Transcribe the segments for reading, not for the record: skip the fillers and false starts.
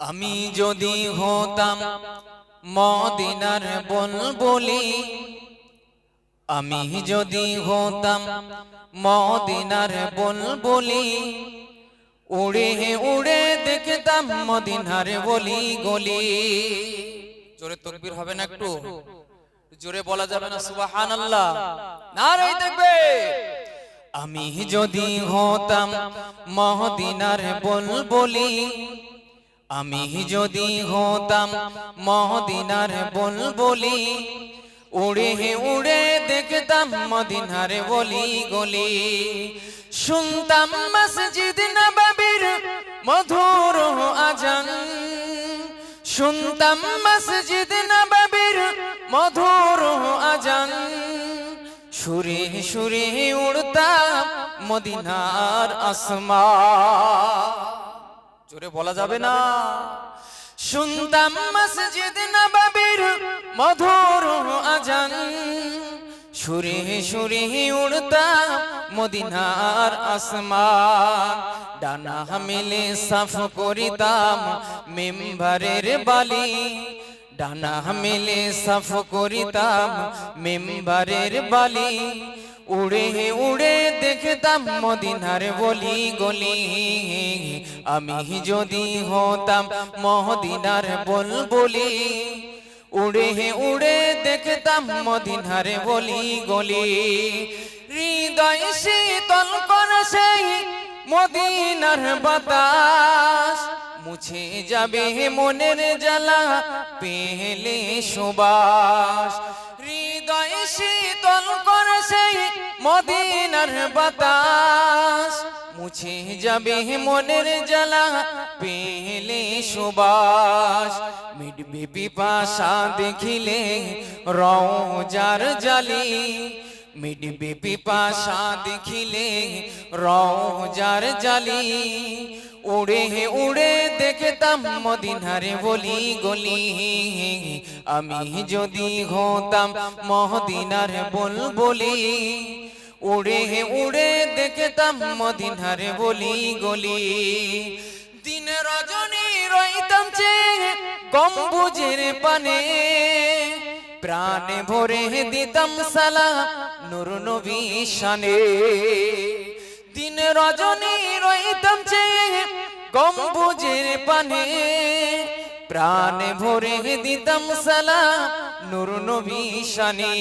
আমি যদি হতাম মদিনার বুলবুলি, আমি যদি হতাম মদিনার বুলবুলি, উড়ে উড়ে দেখতাম মদিনার গলি গলি। জোরে তাকবীর হবে না? একটু জোরে বলা যাবে না সুবহানাল্লাহ? নারে তাকবীর। আমি যদি হতাম মদিনার বুলবুলি, আমি যদি হতাম মদিনার বুলবুলি, উড়ে উড়ে দেখতাম মদিনার গলি গলি। শুনতাম মসজিদ নববীর মধুর আজান, শুনতাম মসজিদ নববীর মধুর আজান। সুরে সুরে উড়তাম মদিনার আসমান। জোরে বলা যাবে না? শুনতাম মসজিদ নববীর মধুর আজান, সুরে সুরে উড়তাম মদিনার আসমান। ডানা মেলে সাফ করিতাম মিম্বরের বালি, ডানা মেলে সাফ করিতাম মিম্বরের বালি। উড়ে উড়ে দেখতাম মদিনার গলি গলি। আমি যদি হতাম মদিনার বুলবুলি, উড়ে উড়ে দেখতাম মদিনার গলি গলি। হৃদয় শীতল করে সেই মদিনার বাতাস, মুছে যাবে মনের জ্বালা পেলে সুবাস। হৃদয় শীতল করে সেই মদিনার বাতাস, মুছে যাবে মনের জ্বালা পেলে সুবাস। মিটবে পিপাসা দেখিলে রওজার জালি, মিটবে পিপাসা দেখিলে রওজার জালি। উড়ে উড়ে দেখতাম মদিনার গলি গলি। আমি যদি হতাম মদিনার বুলবুলি, উড়ে উড়ে দেখতাম মদিনার গলি গলি। দিন রজনী রইতাম চেয়ে গম্বুজের পানে, প্রাণে ভরে দিতাম সালাম নূর নবী শানে। দিন রজনী রইতাম চেয়ে গম্বুজের পানে, প্রাণে ভরে দিতাম সালাম নূর নবী শানে।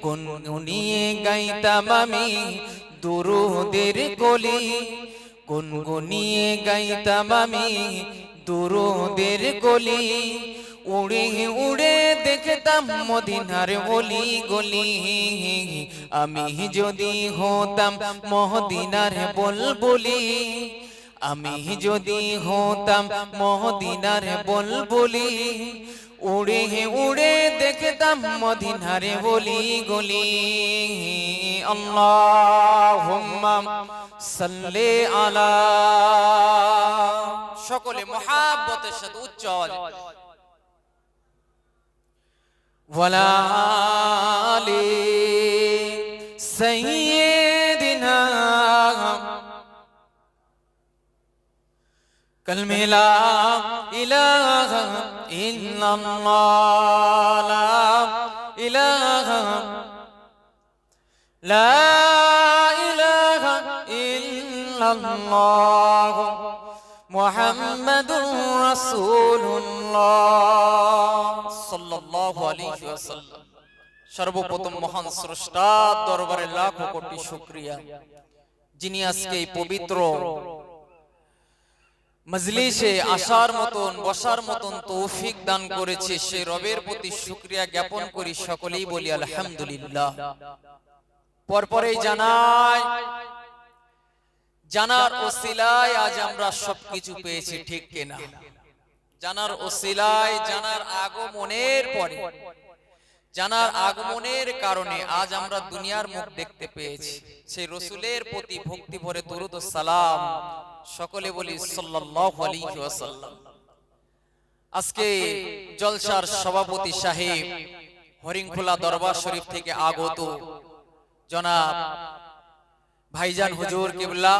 গুনগুনিয়ে গাইতাম আমি দুরূদের কলি, গুনগুনিয়ে গাইতাম আমি দুরূদের কলি। উড়ে উড়ে দেখতাম মদিনার গলি গলি। আমি যদি হতাম মদিনার বুলবুলি, আমি যদি হতাম মদিনার বুলবুলি, উড়ে উড়ে দেখতাম মদিনার গলি গলি। আল্লাহুম্মা সাল্লি আলা, সকলে মুহাব্বতের সাথে উচ্চ আওয়াজে ওয়ালা আলি সাইয়্যিদিনা। কলমে লা ইলাহা ইল্লাল্লাহ, লা ইলাহা ইল্লাল্লাহ মুহাম্মাদুর রাসূলুল্লাহ সাল্লাল্লাহু আলাইহি ওয়াসাল্লাম। সর্বপ্রথম মহান স্রষ্টার দরবারে লাখো কোটি শুকরিয়া, যিনি আজকে এই পবিত্র মজলিসে আসার মতন বসার মতন তৌফিক দান করেছে। সেই রবের প্রতি শুকরিয়া জ্ঞাপন করি, সকলেই বলি আলহামদুলিল্লাহ। পরপরেই জানাই, জানার ওসিলায় আজ আমরা সবকিছু পেয়েছি, ঠিক কিনা? জানার ওসিলায়, জানার আগমনের পরে, জানার আগমনের কারণে আজ আমরা দুনিয়ার মুখ দেখতে পেয়েছি। সেই রাসূলের প্রতি ভক্তি ভরে দরুদ ও সালাম সকলে বলি সাল্লাল্লাহু আলাইহি ওয়াসাল্লাম। আজকে জলসার সভাপতি সাহেব, হরিংখোলা দরবার শরীফ থেকে আগত জনাব ভাইজান হুজুর কিবলা,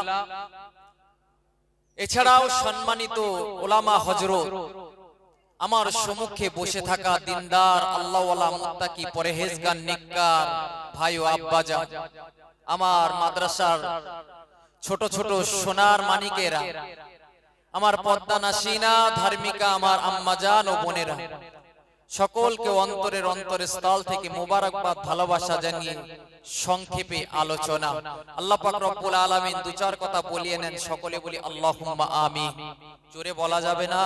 এছাড়াও সম্মানিত ওলামা হযরত, আমার সম্মুখে বসে থাকা দিনদার আল্লাহওয়ালা মুত্তাকি পরহেজগার নেককার ভাই ও আব্বাজান, আমার মাদ্রাসার ছোট ছোট সোনার মানিকেরা, আমার পর্দা নাসিনা ধার্মিকা আমার আম্মাজান ও বোনেরা, সকলকে অন্তরের স্থল থেকে মোবারকবাদ ভালোবাসা জানিয়ে সংক্ষেপে আলোচনা। আল্লাহ পাক রব্বুল আলামিন দু চার কথা বলিয়ে নেন, সকলে বলি আল্লাহুম্মা আমিন। জোরে বলা যাবে না?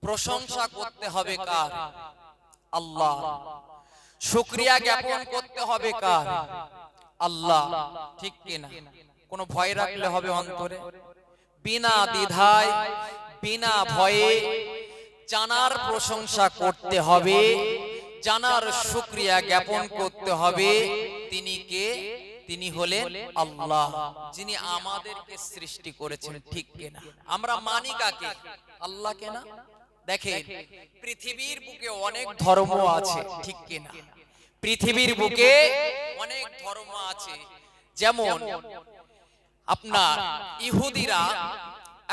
প্রশংসা করতে হবে কার? আল্লাহ। শুকরিয়া জ্ঞাপন করতে হবে কার? আল্লাহ। ঠিক কিনা? কোনো ভয় রাখলে হবে অন্তরে? বিনা দ্বিধায় বিনা ভয়ে জানার প্রশংসা করতে হবে, জানার শুকরিয়া জ্ঞাপন করতে হবে। তিনি কে? তিনি হলেন আল্লাহ, যিনি আমাদেরকে সৃষ্টি করেছেন। ঠিক কিনা? আমরা মানি কাকে? আল্লাহকে না? দেখেন, পৃথিবীর বুকে অনেক ধর্ম আছে। ঠিক কিনা? পৃথিবীর বুকে অনেক ধর্ম আছে। যেমন আপনার ইহুদিরা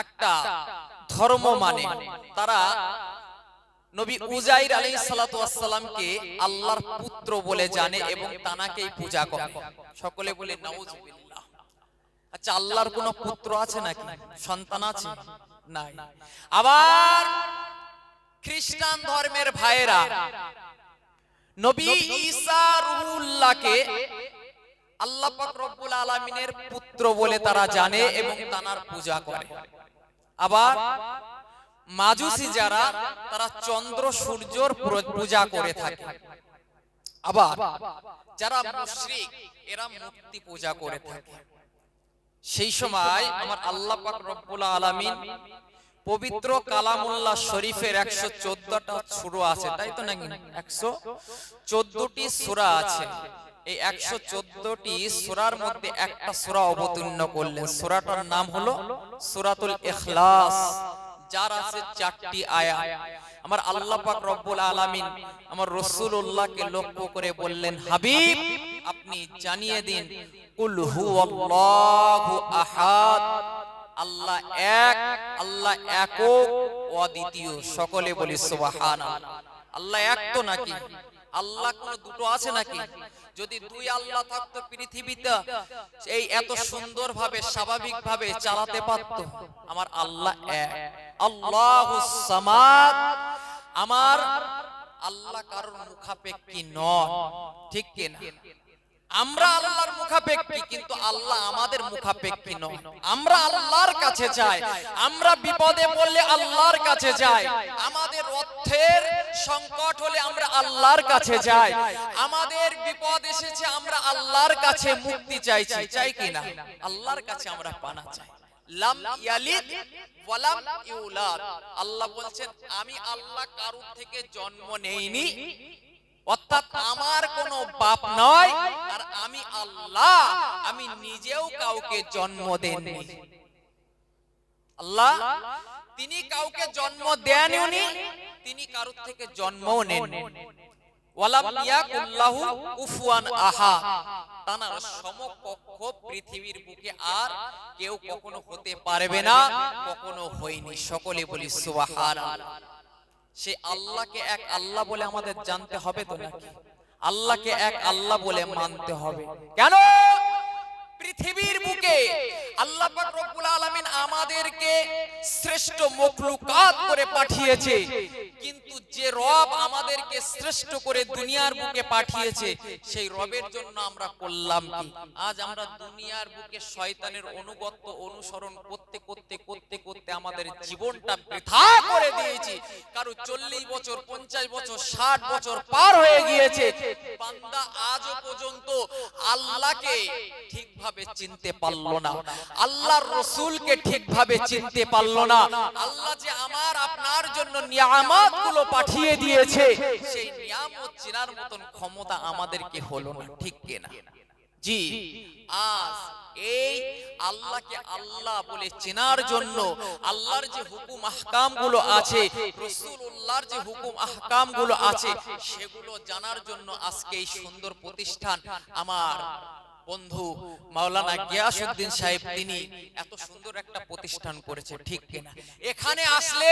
একটা ধর্ম মানে, তারা নবী উজাইর আলাইহিস সালাতু ওয়াস সালামকে আল্লাহর পুত্র বলে জানে এবং তানাকেই পূজা করে। সকলে বলে নাউজুবিল্লাহ। আচ্ছা, আল্লাহর কোনো পুত্র আছে নাকি? সন্তান আছে? নাই। আবার খ্রিস্টান ধর্মের ভাইয়েরা নবী ঈসা রুহুল্লাহকে আল্লাহ পাক রব্বুল আলামিনের পুত্র বলে তারা জানে এবং তানার পূজা করে। আবার মাজুসি যারা, তারা চন্দ্র সূর্যর পূজা করে থাকে। আবার যারা মুশরিক, এরা মূর্তি পূজা করে থাকে। সেই সময় আমার আল্লাহ পাক রব্বুল আলামিন পবিত্র কালামুল্লাহ শরীফের 114টা সূরা আছে, তাই তো নাকি? 114টি সূরা আছে। এই 114টি সূরার মধ্যে একটা সূরা অবতীর্ণ করলেন। সূরাটার নাম হলো সূরাতুল ইখলাস, যার আছে 4টি আয়াত। আমার আল্লাহ পাক রব্বুল আলামিন আমার রাসূলুল্লাহকে লক্ষ্য করে বললেন, হাবিব আপনি জানিয়ে দিন, কুল হুয়াল্লাহু আহাদ, আল্লাহ এক, আল্লাহ একক, অদ্বিতীয়। সকলে বলি সুবহানাল্লাহ। আল্লাহ এক তো নাকি? আল্লাহ কোন দুটো আছে নাকি? যদি দুই আল্লাহ থাকতো পৃথিবীতে এই এত সুন্দর ভাবে স্বাভাবিক ভাবে চালাতে পারতো? আমার আল্লাহ এক, আল্লাহুস সামাদ। আমার আল্লাহ কারোর মুখাপেক্ষী নয়। ঠিক কি না? আমরা আল্লাহর মুখাপেক্ষী, কিন্তু আল্লাহ আমাদের মুখাপেক্ষী নয়। আমরা আল্লাহর কাছে যাই, আমরা বিপদে পড়লে আল্লাহর কাছে যাই, আমাদের অর্থের সংকট হলে আমরা আল্লাহর কাছে যাই, আমাদের বিপদ এসেছে আমরা আল্লাহর কাছে মুক্তি চাইছি। চাই কি না? আল্লাহর কাছে আমরা পানা চাই। লাম ইয়ালিদ ওয়া লাম ইউলাদ। আল্লাহ বলছেন, আমি আল্লাহ কারোর থেকে জন্ম নেইনি, অর্থাৎ আমার কোনো বাপ নয়, আর আমি আল্লাহ, আমি নিজেও কাউকে জন্ম দেননি। আল্লাহ তিনি কাউকে জন্ম দেননি, তিনি কারোর থেকে জন্মও নেননি। ওয়ালাম ইয়াকুল্লাহু কুফুয়ান আহাদ, তার সমকক্ষ পৃথিবীর বুকে আর কেউ কখনো হতে পারবে না, কখনো হয়নি। সকলে বলি সুবহানাল্লাহ। সে আল্লাহকে এক আল্লাহ বলে আমাদের জানতে হবে তো নাকি? আল্লাহকে এক আল্লাহ বলে মানতে হবে। কেন? পৃথিবীর বুকে আল্লাহ পাক রব্বুল আলামিন আমাদেরকে শ্রেষ্ঠ মখলুকাত করে পাঠিয়েছে, কিন্তু যে রব আমাদেরকে শ্রেষ্ঠ করে দুনিয়ার বুকে পাঠিয়েছে, সেই রবের জন্য আমরা করলাম কি? আজ আমরা দুনিয়ার বুকে শয়তানের অনুগত্য অনুসরণ করতে করতে করতে করতে আমাদের জীবনটা বৃথা করে দিয়েছি। কারো 40 বছর, 50 বছর, 60 বছর পার হয়ে গিয়েছে, বান্দা আজও পর্যন্ত আল্লাহকে ঠিকভাবে চিনতে পারলো না, আল্লাহর রাসূলকে ঠিকভাবে চিনতে পারলো না। আল্লাহ যে আমার আপনার জন্য নিয়ামতগুলো পাঠিয়ে দিয়েছে, সেই নিয়ামত চেনার মতন ক্ষমতা আমাদেরকে হলো না। ঠিক কি না? জি, আজ এই আল্লাহকে আল্লাহ বলে চেনার জন্য আল্লাহর যে হুকুম আহকাম গুলো আছে, রাসূলুল্লাহর যে হুকুম আহকাম গুলো আছে, সেগুলো জানার জন্য আজকে এই সুন্দর প্রতিষ্ঠান আমার বন্ধু মাওলানা গিয়াসউদ্দিন সাহেব তিনি এত সুন্দর একটা প্রতিষ্ঠান করেছে, ঠিক কিনা? এখানে আসলে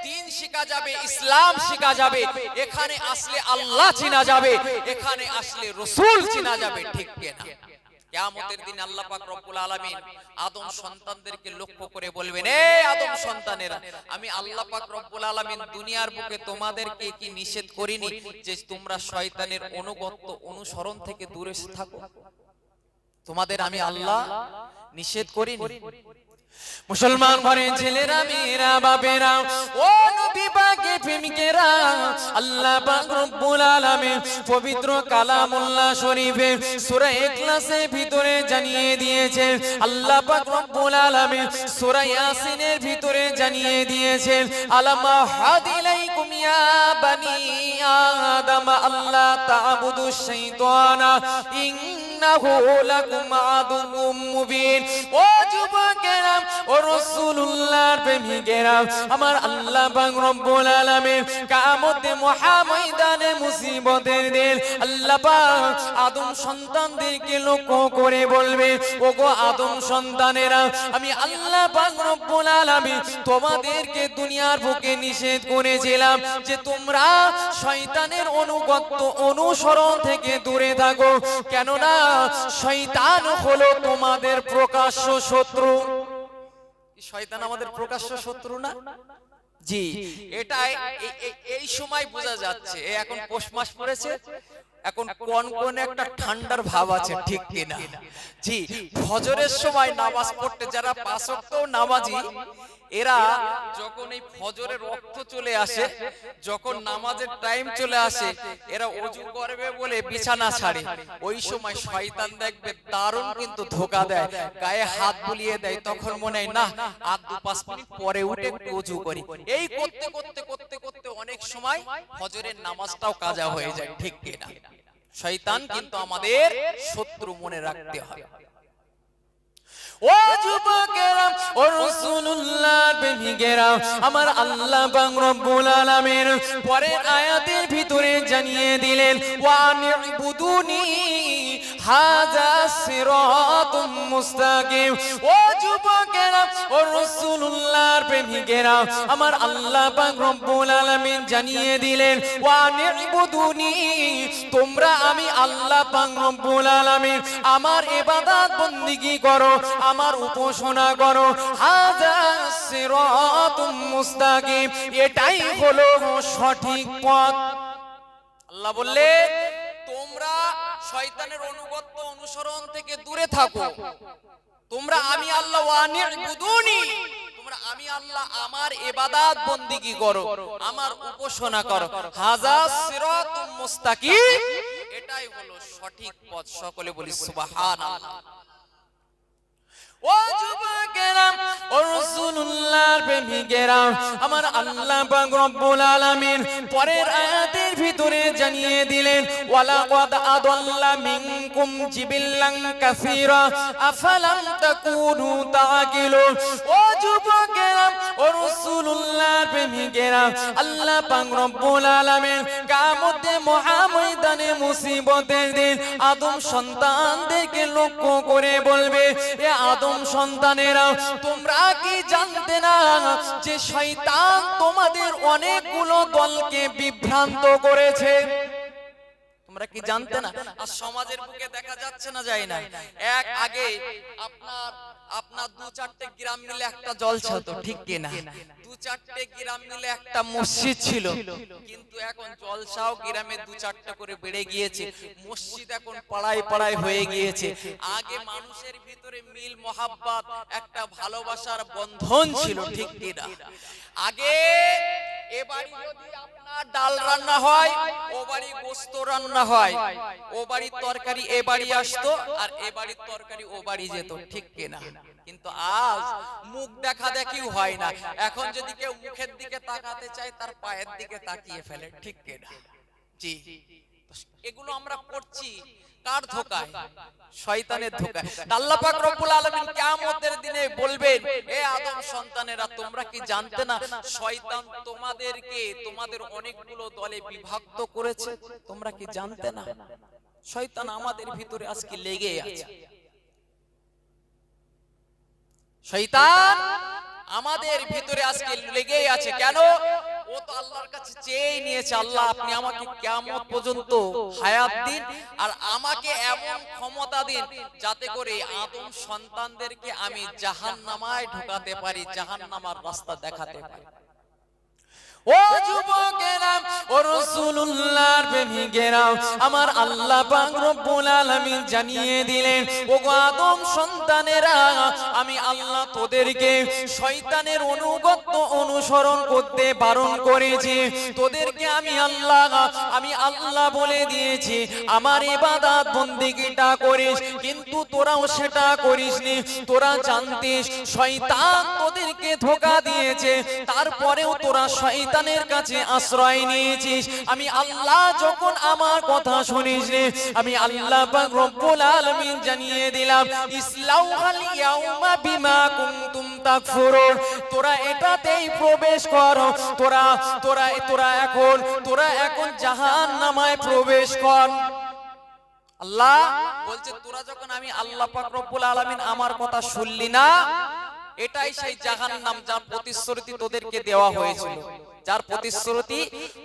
দ্বীন শেখা যাবে, ইসলাম শেখা যাবে, এখানে আসলে আল্লাহ চিনা যাবে, এখানে আসলে রাসূল চিনা যাবে, ঠিক কিনা? কিয়ামতের দিন আল্লাহ পাক রব্বুল আলামিন আদম সন্তানদেরকে লক্ষ্য করে বলবেন, এ আদম সন্তানেরা, আমি আল্লাহ পাক রব্বুল আলামিন দুনিয়ার বুকে তোমাদেরকে কি নিষেধ করিনি যে তোমরা শয়তানের অনুগত অনুসরণ থেকে দূরে থাকো? তোমাদের আমি আল্লাহ নিষেধ করিনি? মুসলমান ঘরের ছেলেরা, মেয়েরা, বাপেরা, ও নবী পাকের প্রেমিকেরা, আল্লাহ পাক রব্বুল আলামিন পবিত্র কালামুল্লাহ শরীফে সূরা ইখলাসের ভিতরে জানিয়ে দিয়েছেন, আল্লাহ পাক রব্বুল আলামিন সূরা ইয়াসিনের ভিতরে জানিয়ে দিয়েছেন, আলাম হাদিলাইকুম ইয়া বানি আদম আল্লাহ তা'বুদুশ শাইতানা ইন্নাহু লাকুম আদুউম মুবিন। ও যুবকেরা, ও রাসূলুল্লাহর প্রেমিকেরা, আমার আল্লাহ পাক রব্বুল আলামিন কিয়ামতে মহাময়দানে মুসিবতের দিন আল্লাহ পাক আদম সন্তানদেরকে লক্ষ্য করে বলবে, ওগো আদম সন্তানেরা, আমি আল্লাহ পাক রব্বুল আলামিন তোমাদেরকে দুনিয়ার বুকে নিষেধ করেছিলাম যে তোমরা শয়তানের অনুগত অনুসরণ থেকে দূরে থাকো, কেননা শয়তান হলো তোমাদের প্রকাশ্য শত্রু। শয়তান আমাদের প্রকাশ্য শত্রু না? জি, এটাই এই সময় বোঝা যাচ্ছে। এখন পৌষ মাস পড়েছে, এখন কোন একটা ঠান্ডার ভাব আছে, ঠিক কিনা? জি, ফজরের সময় নামাজ পড়তে যারা পাঁচ ওয়াক্ত নামাজি, এরা যখন এই ফজরের রক্ত চলে আসে, যখন নামাজের টাইম চলে আসে, এরা ওযু করবে বলে বিছানা ছাড়ে। ওই সময় শয়তান দেখবে দারুণ কিন্তু ধোঁকা দেয়, গায়ে হাত বুলিয়ে দেয়, তখন মনে হয় না আর 2-5 মিনিট পরে উঠে একটু ওযু করি। এই করতে করতে করতে করতে অনেক সময় ফজরের নামাজটাও কাজা হয়ে যায়, ঠিক কিনা? শয়তান কিন্তু আমাদের শত্রু, মনে রাখতে হয়। ও যুবকেরা, ও রাসূলুল্লাহর প্রেমিকেরা, আমার আল্লাহ পাক রব্বুল আলামিন পরের আয়াতের ভিতরে জানিয়ে দিলেন, ওয়া নি'বুদুনি হাযা সিরাতুম মুস্তাকিম। ও যুবকেরা, ও রাসূলুল্লাহর প্রেমিকেরা, আমার আল্লাহ পাক রব্বুল আলামিন জানিয়ে দিলেন, ওয়া নি'বুদুনি, তোমরা আমি আল্লাহ পাক রব্বুল আলামিন আমার ইবাদত বندگی করো, আমার উপাসনা করো, হাযা সিরাতুম মুস্তাকিম, এটাই হলো সঠিক পথ। আল্লাহ বললেন, তোমরা শয়তানের অনুগত অনুসরণ থেকে দূরে থাকো, তোমরা আমি আল্লাহ ওয়া নি'বুদুনি, তোমরা আমি আল্লাহ আমার ইবাদত বندگی করো, আমার উপাসনা করো, হাযা সিরাতুম মুস্তাকিম, এটাই হলো সঠিক পথ। সকলে বলি সুবহানাল্লাহ। ও যুবকেরা, ও রাসূলুল্লাহর প্রেমিকেরা, আমার আল্লাহ পাক রব্বুল আলামিন পরের আয়াতের ভিতরে জানিয়ে দিলেন, ওয়ালাকাদ আদাল্লা মিনকুম জিবিল্লান কাসীরা আফালাম তাকুনু তাকিলুন। ও যুবকেরা, ও রাসূলুল্লাহর প্রেমিকেরা, আল্লাহ পাক রব্বুল আলামিন কিয়ামতে মহাময়দানে মুসিবতের দিন আদম সন্তানদেরকে লক্ষ্য করে বলবে, এ আদম সন্তানেরা, তোমরা কি জানতে না যে শয়তান তোমাদের অনেকগুলো দলকে বিভ্রান্ত করেছে? তোমরা কি জানতে না? আর সমাজের বুকে দেখা যাচ্ছে না, যায় না? এক আগে আপনার 2-4টে গ্রাম মিলে একটা জলসা হতো, ঠিক কিনা? 2-4টে গ্রাম মিলে একটা মসজিদ ছিল, কিন্তু এখন জলসাও গ্রামে 2-4টা করে বেড়ে গিয়েছে, মসজিদ এখন পাড়ায় পাড়ায় হয়ে গিয়েছে। আগে মানুষের ভিতরে মিল মহাব্বত, একটা ভালোবাসার বন্ধন ছিল, ঠিক কিনা? আগে এবারে যদি আপনার ডাল রান্না হয়, ও বাড়ি গোশত রান্না হয়, ও বাড়ির তরকারি এ বাড়ি আসতো, আর এ বাড়ির তরকারি ও বাড়ি যেত, ঠিক কিনা? কিন্তু আজ মুখ দেখা দেখিও হয় না, এখন যদি কেউ মুখের দিকে তাকাতে চায় তার পায়ের দিকে তাকিয়ে ফেলে, ঠিক কিনা? জি, এগুলো আমরা করছি কার ধোঁকায়? শয়তানের ধোঁকায়। আল্লাহ পাক রব্বুল আলামিন কিয়ামতের দিনে বলবেন, হে আদম সন্তানেরা, তোমরা কি জানতে না শয়তান তোমাদেরকে তোমাদের অনেকগুলো দলে বিভক্ত করেছে? তোমরা কি জানতে না শয়তান আমাদের ভিতরে আজকে লেগে আছে। শয়তান আমাদের ভিতরে আজকে লেগেই আছে। কেন? ও তো আল্লাহর কাছে চেয়ে নিয়েছে, আল্লাহ আপনি আমাকে কিয়ামত পর্যন্ত হায়াত দিন আর আমাকে এমন ক্ষমতা দিন যাতে করে আদম সন্তানদেরকে আমি জাহান্নামায় ঢোকাতে পারি, জাহান্নামার রাস্তা দেখাতে পারি। ও যুবকেরা, ও রাসূলুল্লাহর প্রেমিকেরা, আমার আল্লাহ পাক রব্বুল আলামিন জানিয়ে দিলেন, ও আদম সন্তানেরা, আমি আল্লাহ তোদেরকে শয়তানের অনুগত্য অনুসরণ করতে বারণ করেছি। তোদেরকে আমি আল্লাহ বলে দিয়েছি আমার ইবাদত বন্দেগীটা করিস, কিন্তু তোরাও সেটা করিসনি। তোরা জানতিস শয়তান তোদেরকে ধোঁকা দিয়েছে, তারপরেও তোরা শয়তানের কাছে আশ্রয় নিয়েছিস। আমি আল্লাহ যখন আমার কথা শুনিসনি, আমি আল্লাহ পাক রব্বুল আলামিন জানিয়ে দিলাম, ইসলাউহাল ইয়াউমা বিমা কুনতুম তাকফুরুন। তোরা এটাতেই প্রবেশ কর, তোরা এখন জাহান্নামায় প্রবেশ কর। আল্লাহ বলছে তোরা যখন আমি আল্লাহ পাক রব্বুল আলামিন আমার কথা শুনলি না, এটাই সেই জাহান্নাম যার প্রতিশ্রুতি তোদেরকে দেওয়া হয়েছিল, যার প্রতিশ্রুতি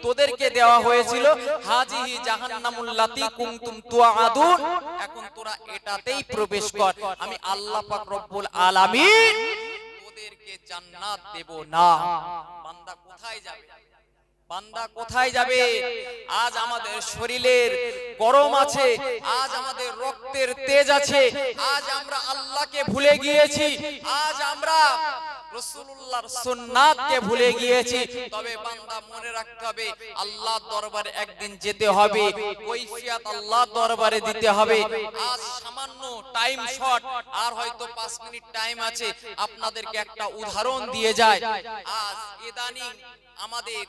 তোদেরকে দেওয়া হয়েছিল, হাজিহি জাহান্নামুল লাতী কুনতুম তুআদুন। এখন তোরা এটাতেই প্রবেশ কর, আমি আল্লাহ পাক রব্বুল আলামিন তোদেরকে জান্নাত দেব না। বান্দা কোথায় যাবে? বান্দা কোথায় যাবে? আজ আমাদের শরীরের গরম আছে, আজ আমাদের রক্তের তেজ আছে, আজ আমরা আল্লাহকে ভুলে গিয়েছি, আজ আমরা রাসূলুল্লাহর সুন্নাতকে ভুলে গিয়েছি। তবে বান্দা মনে রাখতে হবে আল্লাহর দরবারে একদিন যেতে হবে, কৈফিয়ত আল্লাহর দরবারে দিতে হবে। আজ সামান্য টাইম শর্ট, আর হয়তো 5 মিনিট টাইম আছে, আপনাদেরকে একটা উদাহরণ দিয়ে যায়। আজ ইদানিং আমাদের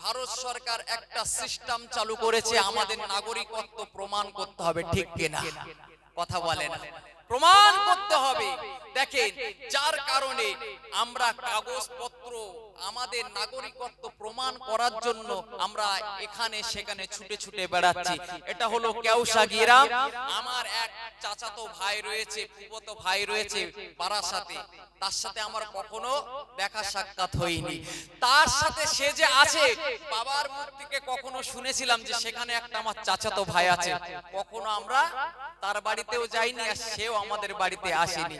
ভারত সরকার একটা সিস্টেম চালু করেছে, আমাদের নাগরিকত্ব প্রমাণ করতে হবে, ঠিক কিনা? কথা বলেন, প্রমাণ করতে হবে। দেখেন, যার কারণে আমরা কাগজপত্র আমাদের নাগরিকত্ব প্রমাণ করার জন্য আমরা এখানে সেখানে ছুটে ছুটে বেড়াচ্ছি। এটা হলো কেউসা গ্রাম। আমার এক চাচাতো ভাই রয়েছে, ফুফাতো ভাই রয়েছে বারাসাতে, তার সাথে আমার কখনো দেখা সাক্ষাৎ হয়নি। তার সাথে সে যে আছে, বাবার মুখ থেকে কখনো শুনেছিলাম যে সেখানে একটা আমার চাচাতো ভাই আছে, কখনো আমরা তার বাড়িতেও যাইনি আর সেও আমাদের বাড়িতে আসেনি।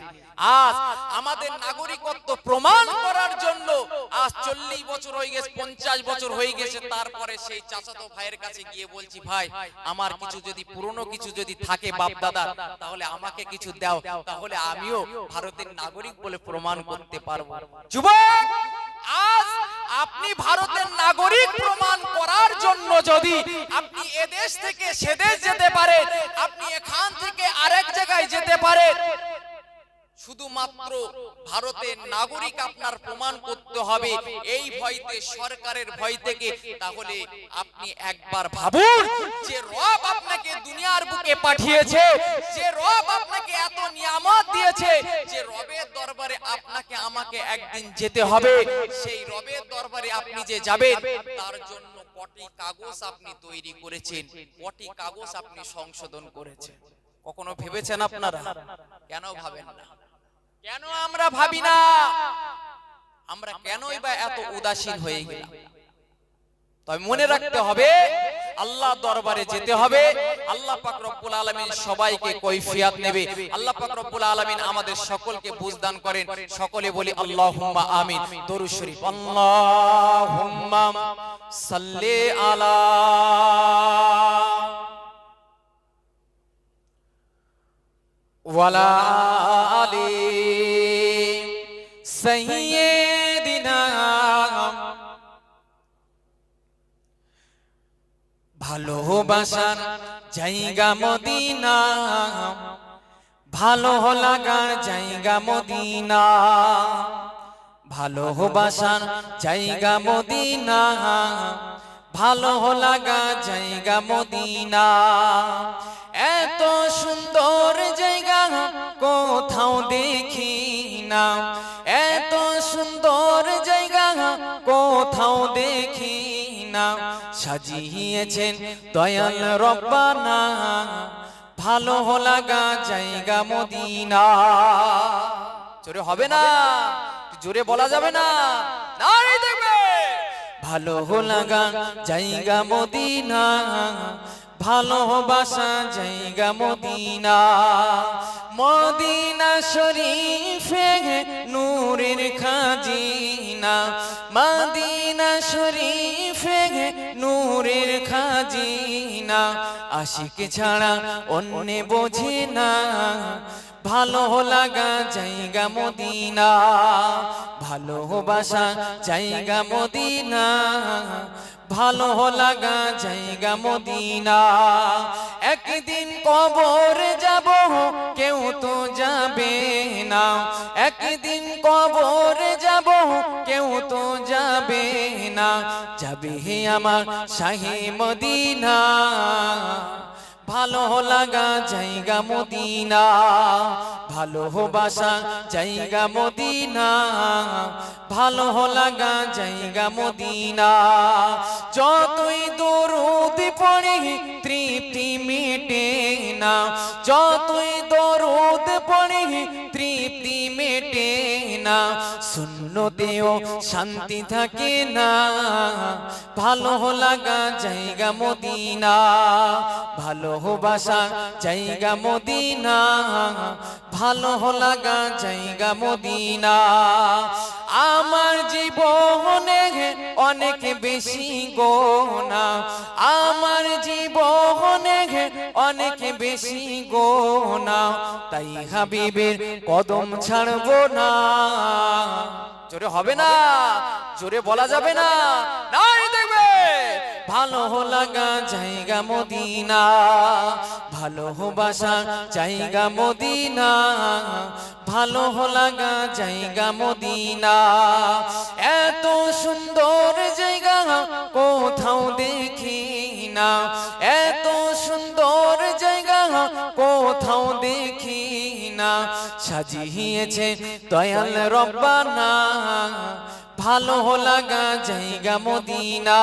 আজ আমাদের নাগরিকত্ব প্রমাণ করার জন্য আজ 40 বছর হয়ে গেছে, 50 বছর হয়ে গেছে, তারপরে সেই চাচাতো ভাইয়ের কাছে গিয়ে বলছি, ভাই আমার কিছু যদি পুরনো কিছু যদি থাকে বাপ দাদা, তাহলে আমাকে কিছু দাও, তাহলে আমিও ভারতের নাগরিক বলে প্রমাণ করতে পারবো। যুবক, আজ আপনি ভারতের নাগরিক প্রমাণ করার জন্য যদি আপনি এদেশ থেকে সেদেশ যেতে পারেন, আপনি এখান থেকে আরেক জায়গায় যেতে পারেন, শুধুমাত্র ভারতের নাগরিক আপনার প্রমাণ করতে হবে এই ভয়তে, সরকারের ভয় থেকে। তাহলে আপনি একবার ভাবুন, যে রব আপনাকে দুনিয়ার বুকে পাঠিয়েছে, যে রব আপনাকে এত নিয়ামত দিয়েছে, যে রবের দরবারে আপনাকে আমাকে একদিন যেতে হবে, সেই রবের দরবারে আপনি যে যাবেন, তার জন্য কটি কাগজ আপনি তৈরি করেছেন, কটি কাগজ আপনি সংশোধন করেছেন। কখনো ভেবেছেন আপনারা? কেন ভাবেন না? কেন আমরা ভাবি না? আমরা কেনই বা এত উদাসীন হয়ে গেলাম? তবে মনে রাখতে হবে, আল্লাহ দরবারে যেতে হবে। আল্লাহ পাক রব্বুল আলামিন সবাইকে কৈফিয়ত নেবে। আল্লাহ পাক রব্বুল আলামিন আমাদের সকলকে বুঝদান করেন। সকলে বলি আল্লাহুম্মা আমিন। দরুদ শরীফ। আল্লাহুম্মা সাল্লি আলা ওয়ালা আলি সাইয়্যিদিনা। ভালোবাসার জায়গা মদিনা, ভালো লাগার জায়গা মদিনা, ভালোবাসার জায়গা মদিনা, ভালো লাগা জায়গা মদিনা। এত সুন্দর জায়গা কোথাও দেখি না, এত সুন্দর জায়গা কোথাও দেখি না। সাজিয়েছেন দয়াল রব্বানা, ভালো লাগা জায়গা মদিনা। জোরে হবে না, জোরে বলা যাবে না, নারে দেখবে। ভালো লাগা জায়গা মদিনা, ভালোবাসা জায়গা মদিনা। মদিনা শরীফে নূরের খাজিনা, মদিনা শরীফে নূরের খাজিনা। আশিক ছাড়া অন্য বোঝে না, ভালো লাগা জায়গা মদিনা, ভালোবাসা জায়গা মদিনা, ভালো লাগা জায়গা মদিনা। একদিন কবর যাব কেউ তো যাবে না, একদিন কবর যাব কেউ তো যাবে না, যাবে আমার শাহে মদিনা। ভালো লাগা জায়গা মদিনা, ভালোবাসা জায়গা মদিনা, ভালো লাগা জায়গা মদিনা। যতই দরুদ পড়ি তৃপ্তি মেটে না, যতই দরুদ পড়ি তৃপ্তি মেটে না, সুন্নতেও শান্তি থাকে না, ভালো লাগা জায়গা মদিনা, ভালোবাসা জায়গা মদিনা, ভালো লাগা জায়গা মদিনা। আমার জীবনে অনেক বেশি গোনা, আমার জীবনে অনেক বেশি গোনা, তাই হাবিবের কদম ছাড়বো না। জোরে হবে না, জোরে বলা যাবে না, নাই দেখবে। ভালো লাগা জায়গা মদিনা, ভালোবাসা জায়গা মদিনা, ভালো লাগা জায়গা মদিনা। এত সুন্দর জায়গা কোথাও দেখি না, এত সুন্দর জায়গা কোথাও দেখি না, সাজিয়েছে দয়াল রব্বানা, ভালো লাগা জায়গা মদিনা,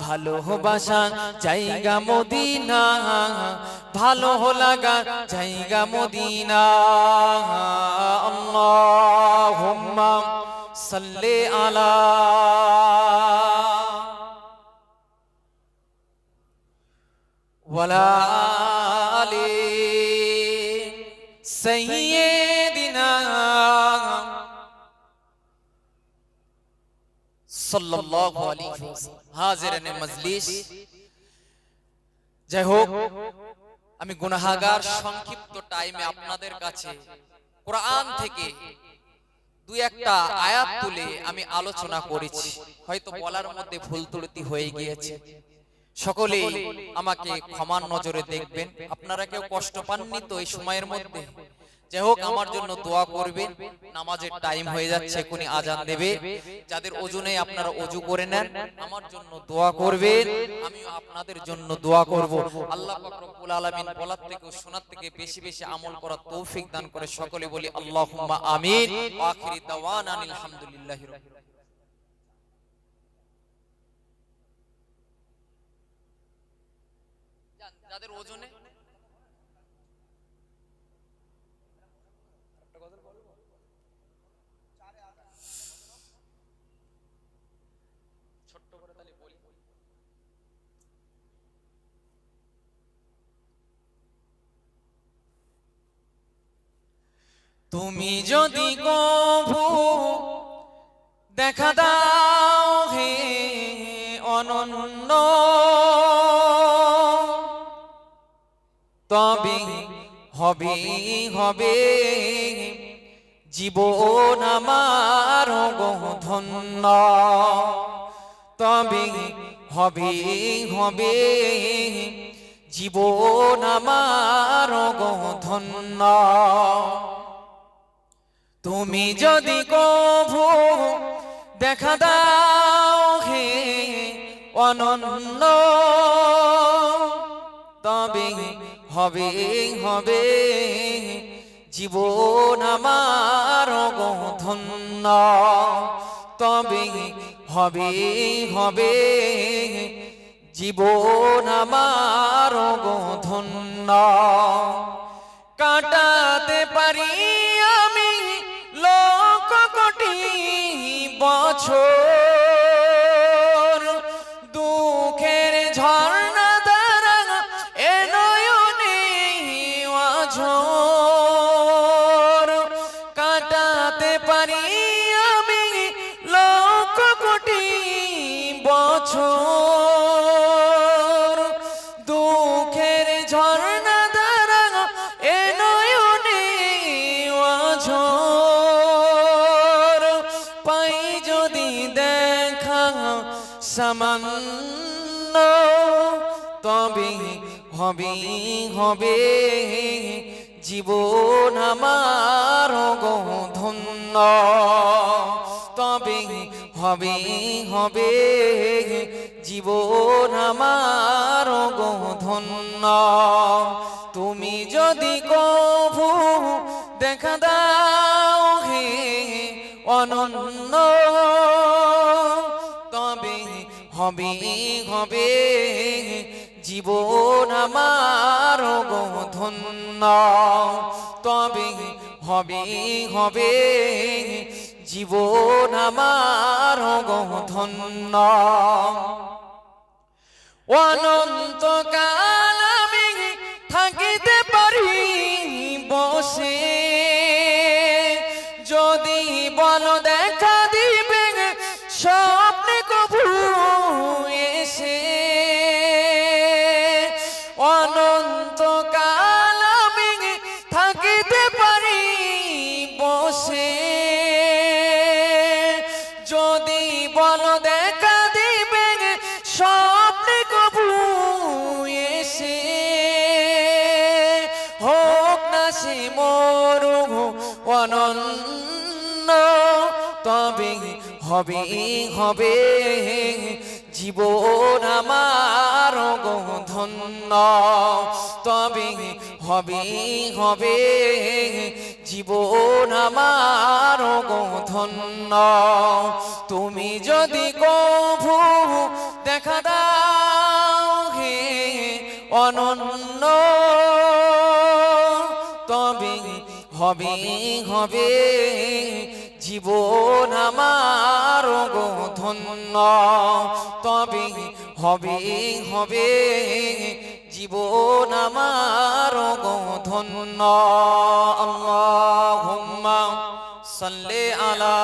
ভালোবাসা জায়গা মদিনা, ভালো লাগা জায়গা মদিনা। আল্লাহুম্মা সাল্লি আলা ওয়ালা আলি সাইয়্যিদিনা সাল্লাল্লাহু আলাইহি ওয়াসাল্লাম। হাজিরানে মজলিস, যাই হোক, আমি গুনাহগার সংক্ষিপ্ত টাইমে আপনাদের কাছে কোরআন থেকে দুই একটা আয়াত তুলে আমি আলোচনা করেছি, হয়তো বলার মধ্যে ভুল ত্রুটি হয়ে গিয়েছে, সকলে আমাকে ক্ষমার নজরে দেখবেন। আপনারা কেউ কষ্ট পাননি তো এই সময়ের মধ্যে? যাই হোক, আমার জন্য দোয়া করবেন, নামাজের টাইম হয়ে যাচ্ছে, এখনই আজান দেবে। যাদের ওজনে আপনারা ওযু করে নেন, আমার জন্য দোয়া করবেন, আমিও আপনাদের জন্য দোয়া করব। আল্লাহ পাক রব্বুল আলামিন বলার থেকে শোনার থেকে বেশি বেশি আমল করার তৌফিক দান করে। সকলে বলি আল্লাহুম্মা আমিন। আখিরি দাওয়ানা আলহামদুলিল্লাহি রাব্বিল আলামিন। যাদের ওজনে ছোট্ট করে তাহলে বলি, তুমি যদি কভু দেখা দাও হে অনন্য, তবে হবে হবে জীবন আমার ধন্য, তবে হবে হবে জীবন আমার ধন্য। তুমি যদি কভু দেখা দাও হে অনন্য, তবে হবে হবে জীবন আমার ধন্য, তবে হবে হবে জীবন আমার গো ধন্য। কাটাতে পারি আমি লক্ষ কোটি বছর, দুঃখের ঝর্ণা দ্বারা এ নয়নে আঝর। কাটাতে পারি আমি লক্ষ কোটি বছর, দুঃখের ঝর্ণা দ্বারা এ নয়নে আঝর। পাই যদি দেখা সামান্য, তবে হবে হবে জীবন আমার গো ধন্য। তবে হবে হবে জীবন আমার গো ধন্য। তুমি যদি কভু দেখা দাও হে অনন্য, তবে হবে হবে জীবন আমার গো ধন্য। তবে হবে হবে জীবন আমার গো ধন্য। অনন্তকাল আমি থাকিতে পারি বসে, যদি বল দেখা দিবে স্বপ্নে কভু এসে। অনন্তকাল আমি থাকিতে পারি বসে, যদি বল দেখা দিবে স্বপ্নে কভু এসে। হোক না সে মরু অনন্য, তবে হবে হবে জীবন আমার গো ধন্য। তবে হবে হবে জীবন আমার গো ধন্য। তুমি যদি কভু দেখা দাও হে অনন্য, তবে হবে হবে জীবন আমার গো ধন্য। তবে হবে হবে জীবন আমার গো ধন্য। আল্লাহুম্মা সাল্লি আলা